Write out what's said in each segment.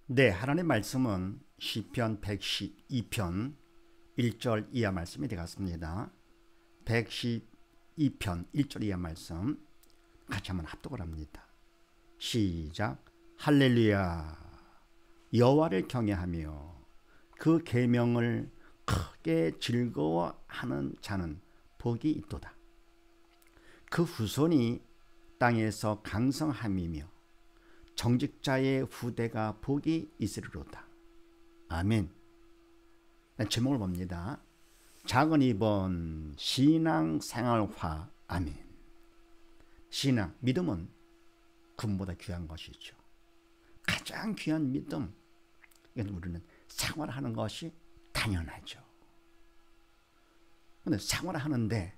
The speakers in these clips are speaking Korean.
네, 하나님의 말씀은 시편 112편 1절 이하 말씀이 되겠습니다. 112편 1절 이하 말씀 같이 한번 합독을 합니다. 시작. 할렐루야. 여호와를 경외하며 그 계명을 크게 즐거워하는 자는 복이 있도다. 그 후손이 땅에서 강성함이며 정직자의 후대가 복이 있으리로다. 아멘. 제목을 봅니다. 작은 2번 신앙생활화. 아멘. 신앙, 믿음은 금보다 귀한 것이죠. 가장 귀한 믿음. 이건 우리는 생활하는 것이 당연하죠. 그런데 생활하는데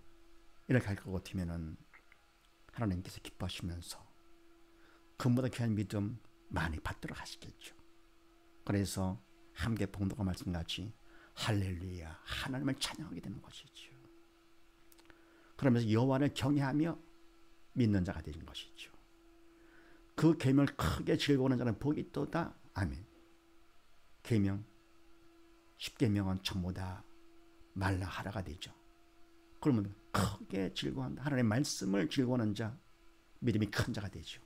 이렇게 할 것 같으면 하나님께서 기뻐하시면서 금보다 귀한 믿음 많이 받도록 하시겠죠. 그래서 함께 봉독과 말씀같이 할렐루야 하나님을 찬양하게 되는 것이죠. 그러면서 여호와를 경외하며 믿는 자가 되는 것이죠. 그 계명을 크게 즐거워하는 자는 복이 있도다. 아멘. 계명 10계명은 전부 다 말라 하라가 되죠. 그러면 크게 즐거워한다. 하나님의 말씀을 즐거워하는 자, 믿음이 큰 자가 되죠.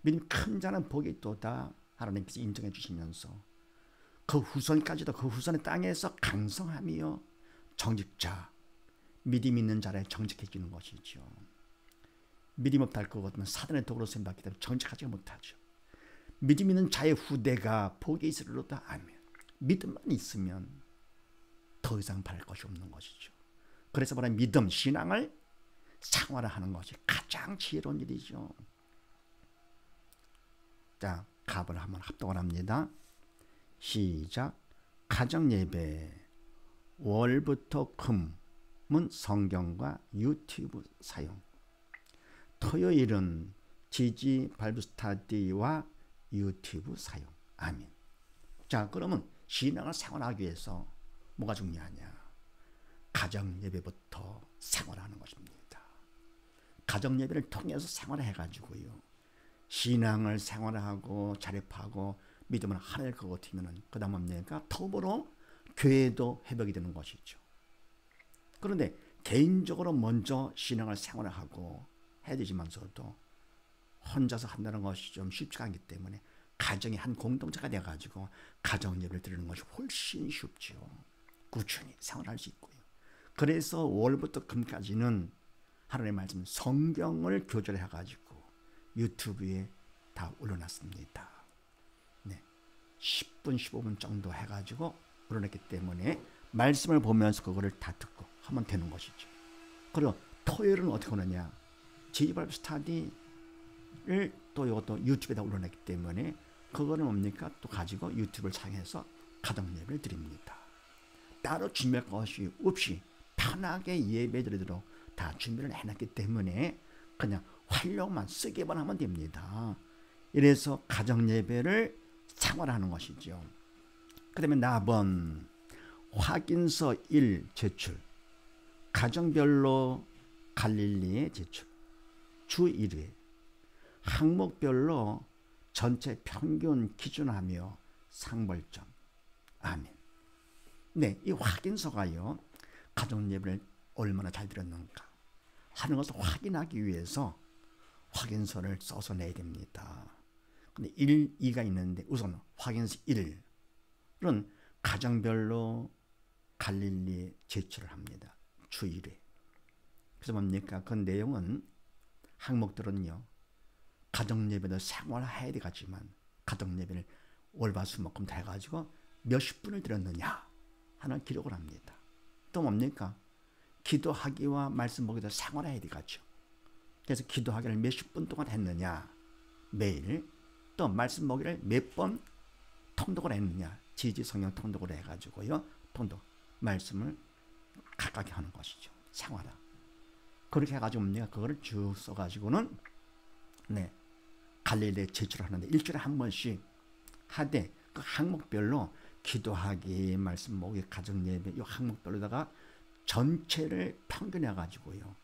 믿음이 큰 자는 복이 있도다. 하나님께서 인정해 주시면서 그 후손까지도 그 후손의 땅에서 강성하며 정직자, 믿음 있는 자를 정직해지는 것이죠. 믿음 없다 할 것 같으면 사단의 도구로 쓰임받기 때문에 정직하지 못하죠. 믿음 있는 자의 후대가 복이 있으리로다. 아멘. 믿음만 있으면 더 이상 바랄 것이 없는 것이죠. 그래서 말하는 믿음, 신앙을 생활화하는 것이 가장 지혜로운 일이죠. 자, 갑을 한번 합독을 합니다. 시작. 가정예배 월부터 금은 성경과 유튜브 사용. 토요일은 지지 발부 스타디와 유튜브 사용. 아멘. 자, 그러면 신앙을 생활하기 위해서 뭐가 중요하냐? 가정예배부터 생활하는 것입니다. 가정예배를 통해서 생활해가지고요. 신앙을 생활하고 자립하고 믿음을 하늘 것 같으면 그 다음 뭡니까? 더불어 교회도 회복이 되는 것이죠. 그런데 개인적으로 먼저 신앙을 생활하고 해야 되지만서도 혼자서 한다는 것이 좀 쉽지가 않기 때문에 가정이 한 공동체가 돼가지고 가정 예배를 드리는 것이 훨씬 쉽죠. 꾸준히 생활할 수 있고요. 그래서 월부터 금까지는 하나님의 말씀 성경을 교절해가지고 유튜브에 다 올려놨습니다. 네, 10분 15분 정도 해가지고 올려놨기 때문에 말씀을 보면서 그거를 다 듣고 하면 되는 것이죠. 그리고 토요일은 어떻게 하느냐? 지지발부 스타디를 또 이것도 유튜브에다 올려놨기 때문에 그거는 뭡니까? 또 가지고 유튜브를 사용해서 가정 예배를 드립니다. 따로 준비할 것이 없이 편하게 예배 드리도록 다 준비를 해놨기 때문에 그냥 활력만 쓰기만 하면 됩니다. 이래서 가정 예배를 생활하는 것이죠. 그 다음에 나번 확인서 1 제출, 가정별로 갈릴리에 제출, 주 1회, 항목별로 전체 평균 기준하며 상벌점. 아멘. 네, 이 확인서가요, 가정 예배를 얼마나 잘 드렸는가 하는 것을 확인하기 위해서 확인서를 써서 내야 됩니다. 근데 1, 2가 있는데 우선 확인서 1은 가정별로 갈릴리에 제출을 합니다. 주 1회. 그래서 뭡니까? 그 내용은 항목들은요, 가정예배도 생활해야 되겠지만 가정예배를 월화수목금 다 해가지고 몇십 분을 드렸느냐 하는 기록을 합니다. 또 뭡니까? 기도하기와 말씀 보기도 생활해야 되겠죠. 그래서 기도하기를 몇십 분 동안 했느냐 매일, 또 말씀 보기를 몇 번 통독을 했느냐, 지지 성경 통독을 해가지고요, 통독 말씀을 가깝게 하는 것이죠. 생활화. 그렇게 해가지고 뭡니까? 그거를 쭉 써가지고는 네, 갈릴리에 제출하는데 일주일에 한 번씩 하되 그 항목별로 기도하기, 말씀 보기, 가정예배 이 항목별로다가 전체를 평균해 가지고요,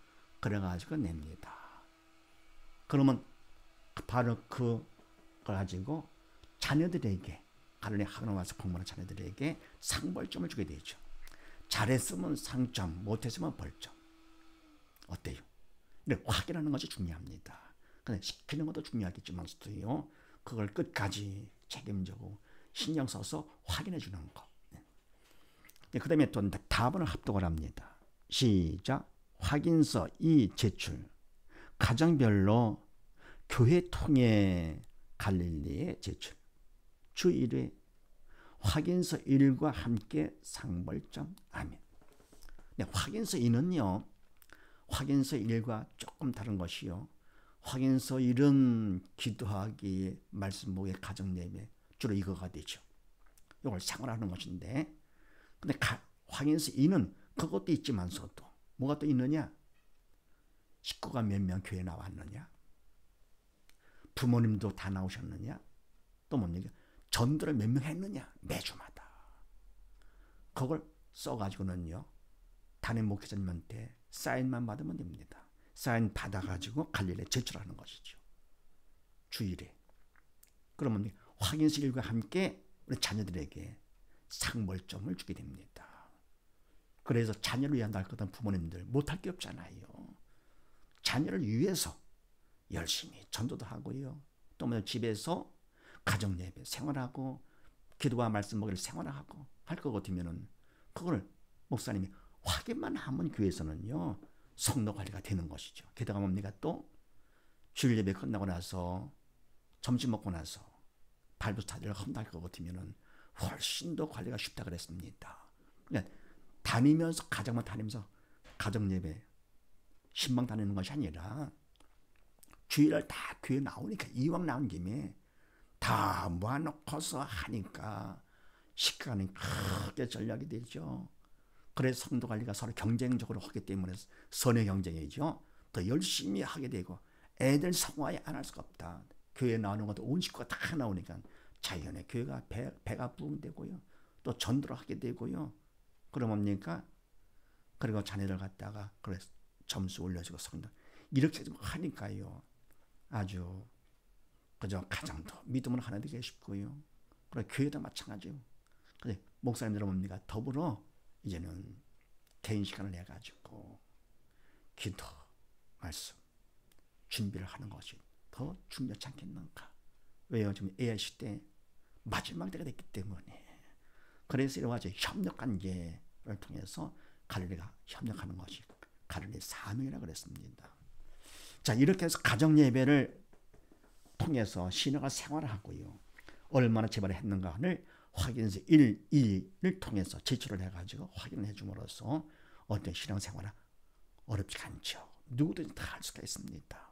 그래 가지고 냅니다. 그러면 바로 그걸 가지고 자녀들에게 가론에 학원에 와서 공부하는 자녀들에게 상벌점을 주게 되죠. 잘했으면 상점, 못했으면 벌점. 어때요? 이렇게 확인하는 것이 중요합니다. 근데 시키는 것도 중요하겠지만서도요, 그걸 끝까지 책임지고 신경 써서 확인해 주는 거. 그 다음에 또 답안을 합독을 합니다. 시작. 확인서 이 제출. 가정별로 교회 통해 갈릴리에 제출. 주 1회 확인서 1과 함께 상벌점. 아멘. 네, 확인서 2는요. 확인서 1과 조금 다른 것이요. 확인서 1은 기도하기, 말씀 모의, 가정 예배 주로 이거가 되죠. 이걸 생활하는 것인데, 근데 확인서 2는 그것도 있지만서도 뭐가 또 있느냐? 식구가 몇 명 교회 나왔느냐? 부모님도 다 나오셨느냐? 또 뭡니까? 전도를 몇 명 했느냐? 매주마다. 그걸 써가지고는요, 담임 목회자님한테 사인만 받으면 됩니다. 사인 받아가지고 갈릴리에 제출하는 것이죠. 주일에. 그러면 확인서 1과 함께 우리 자녀들에게 상벌점을 주게 됩니다. 그래서 자녀를 위한 날 거던 부모님들 못할 게 없잖아요. 자녀를 위해서 열심히 전도도 하고요. 또 뭐 집에서 가정 예배 생활하고 기도와 말씀 먹이를 생활하고 할 것 같으면은 그걸 목사님이 확인만 하면 교회에서는요 성도 관리가 되는 것이죠. 게다가 뭡니까? 또 주일 예배 끝나고 나서 점심 먹고 나서 발부타들을 헌날 것 같으면은 훨씬 더 관리가 쉽다 그랬습니다. 그러니까 다니면서 가정만 다니면서 가정 예배 신방 다니는 것이 아니라 주일날 다 교회 나오니까 이왕 나온 김에 다 모아놓고서 하니까 시간이 크게 전략이 되죠. 그래서 성도 관리가 서로 경쟁적으로 하기 때문에 선의 경쟁이죠. 더 열심히 하게 되고 애들 성화에 안 할 수가 없다. 교회 나오는 것도 온 식구가 다 나오니까 자연의 교회가 배가 부흥되고요. 또 전도를 하게 되고요. 그럼 뭡니까? 그리고 자녀들 갖다가 그래 점수 올려주고 성도 이렇게 하니까요. 아주 그저 가정도 믿음을 하나 되게 쉽고요. 그리고 교회도 마찬가지요. 그래 목사님들은 뭡니까? 더불어 이제는 개인 시간을 내가지고 기도, 말씀, 준비를 하는 것이 더 중요하지 않겠는가? 왜요? 지금 AI 시대 마지막 때가 됐기 때문에. 그래서 이런 아주 협력관계를 통해서 갈릴리가 협력하는 것이 갈릴리 사명이라고 그랬습니다. 자, 이렇게 해서 가정 예배를 통해서 신앙을 생활하고요. 얼마나 제발을 했는가를 확인서 1, 2를 통해서 제출을 해가지고 확인을 해줌으로써 어떤 신앙생활은 어렵지 않죠. 누구든지 다 할 수가 있습니다.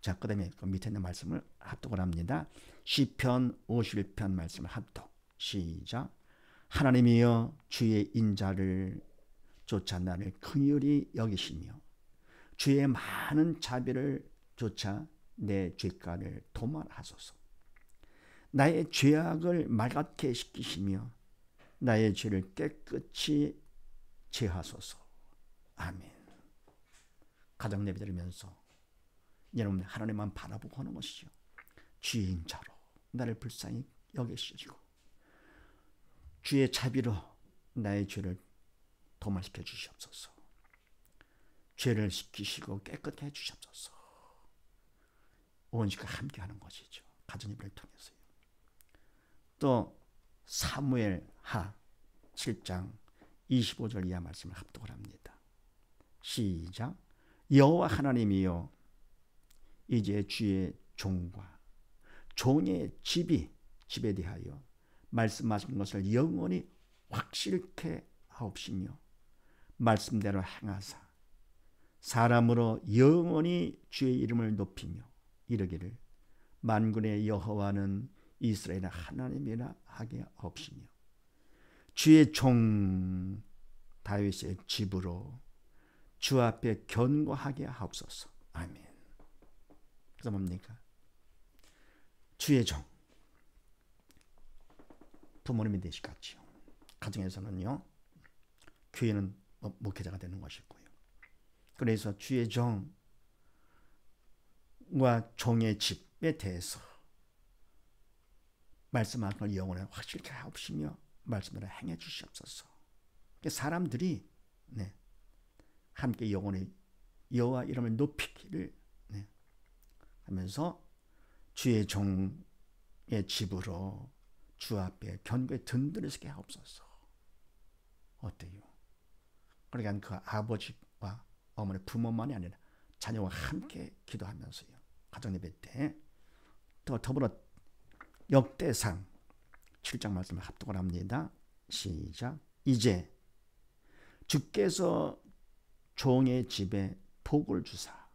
자, 그 다음에 그 밑에 있는 말씀을 합독을 합니다. 시편 51편 말씀을 합독. 시작. 하나님이여 주의 인자를 쫓아 나를 긍휼히 여기시며 주의 많은 자비를 쫓아 내 죄가를 도말하소서. 나의 죄악을 맑게 시키시며 나의 죄를 깨끗이 제하소서. 아멘. 가정 예배 드리면서 여러분 하나님만 바라보고 하는 것이죠. 주인자로 나를 불쌍히 여기시고 주의 자비로 나의 죄를 도말시켜 주시옵소서. 죄를 씻기시고 깨끗게 해주시옵소서. 온 식구가 함께하는 것이죠. 가정 예배를 통해서요. 또 사무엘하 7장 25절 이하 말씀을 합독을 합니다. 시작. 여호와 하나님이여 이제 주의 종과 종의 집에 대하여 말씀하신 것을 영원히 확실케 하옵시며 말씀대로 행하사 사람으로 영원히 주의 이름을 높이며 이르기를 만군의 여호와는 이스라엘의 하나님이라 하게 하옵시며 주의 종 다윗의 집으로 주 앞에 견고하게 하옵소서. 아멘. 그래서 뭡니까? 주의 종 부모님이 되시겠지요. 가정에서는요. 교회는 목회자가 되는 것이고요. 그래서 주의 종과 종의 집에 대해서 말씀하는 영혼에 확실히 하옵시며 말씀대로 행해 주시옵소서. 사람들이 네, 함께 영혼의 여호와 이름을 높이기를 네, 하면서 주의 종의 집으로 주 앞에 견고히 든든하게 하옵소서. 어때요? 그러니까 그 아버지와 어머니 부모만이 아니라 자녀와 함께 기도하면서요. 가정예배 때 또 더불어 역대상 7장 말씀을 합독을 합니다. 시작. 이제 주께서 종의 집에 복을 주사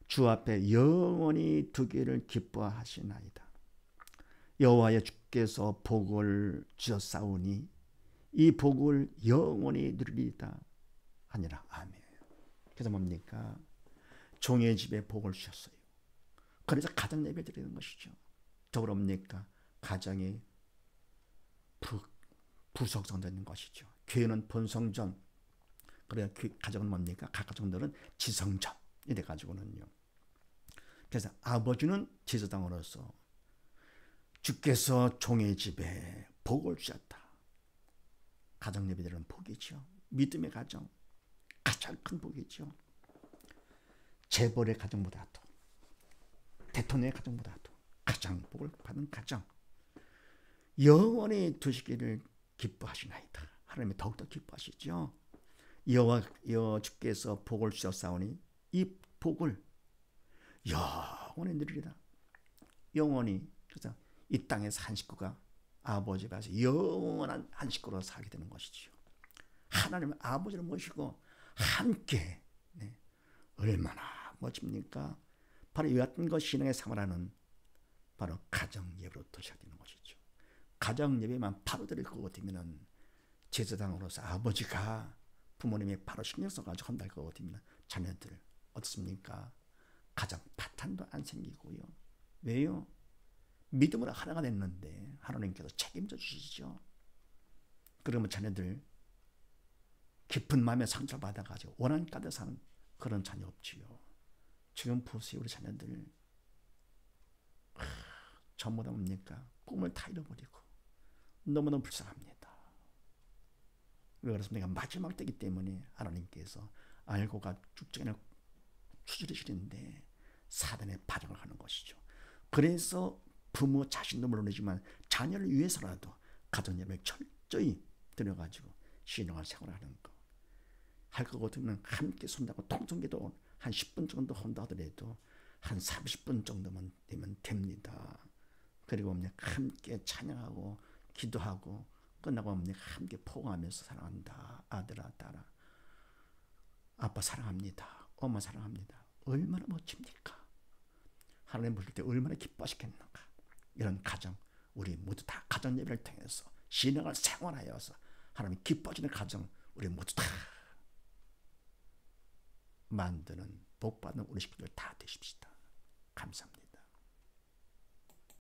주 앞에 영원히 두기를 기뻐하시나이다. 여호와의 주께서 복을 주셨사오니 이 복을 영원히 누리리다 하니라. 아멘. 그래서 뭡니까? 종의 집에 복을 주셨어요. 그래서 가정 예배 드리는 것이죠. 더불어 뭡니까? 가정이 부속성전인 것이죠. 교회는 본성전, 그래야 가정은 뭡니까? 각 가정들은 지성전 이래 가지고는요. 그래서 아버지는 제사장으로서 주께서 종의 집에 복을 주셨다. 가정 예배들은 복이죠. 믿음의 가정 가장 큰 복이죠. 재벌의 가정보다도 대통령의 가정보다도 가장 복을 받은 가정 영원히 두시기를 기뻐하시나이다. 하나님이 더욱더 기뻐하시죠. 여호와 주께서 복을 주셨사오니 이 복을 영원히 누리리라. 영원히. 그래서 이 땅에서 한 식구가 아버지 앞에서 영원한 한 식구로 살게 되는 것이죠. 하나님은 아버지를 모시고 함께 네. 얼마나 멋집니까? 바로 이 같은 것 신앙의 생활하는 바로 가정 예배로부터 시작되는 것이죠. 가정 예배만 바로 드릴 것 같으면 제사장으로서 아버지가 부모님이 바로 신경 써가지고 한다 것 같으면 자녀들 어떻습니까? 가정 파탄도 안 생기고요. 왜요? 믿음으로 하나가 됐는데 하나님께서 책임져 주시죠. 그러면 자녀들 깊은 마음에 상처를 받아가지고 원한 가득 사는 그런 자녀 없지요. 지금 보세요. 우리 자녀들 전부 다 뭡니까? 꿈을 다 잃어버리고 너무너무 불쌍합니다. 왜 그렇습니까? 마지막 때이기 때문에 하나님께서 알고가 쭉정을 추스리시는데 사단의 파장을 하는 것이죠. 그래서 부모 자신도 물론이지만 자녀를 위해서라도 가정예배를 철저히 들여가지고 신앙을 생활하는 거. 할 것 같으면 함께 손잡고 통성기도 한 10분 정도 한다 하더라도 한 30분 정도만 되면 됩니다. 그리고 함께 찬양하고 기도하고 끝나고 함께 포옹하면서 사랑한다. 아들아 딸아 아빠 사랑합니다. 엄마 사랑합니다. 얼마나 멋집니까? 하나님 보실 때 얼마나 기뻐하시겠는가. 이런 가정 우리 모두 다 가정 예배를 통해서 신앙을 생활하여서 하나님 기뻐하시는 가정 우리 모두 다 만드는 복받는 우리 식구들 다 되십시다. 감사합니다.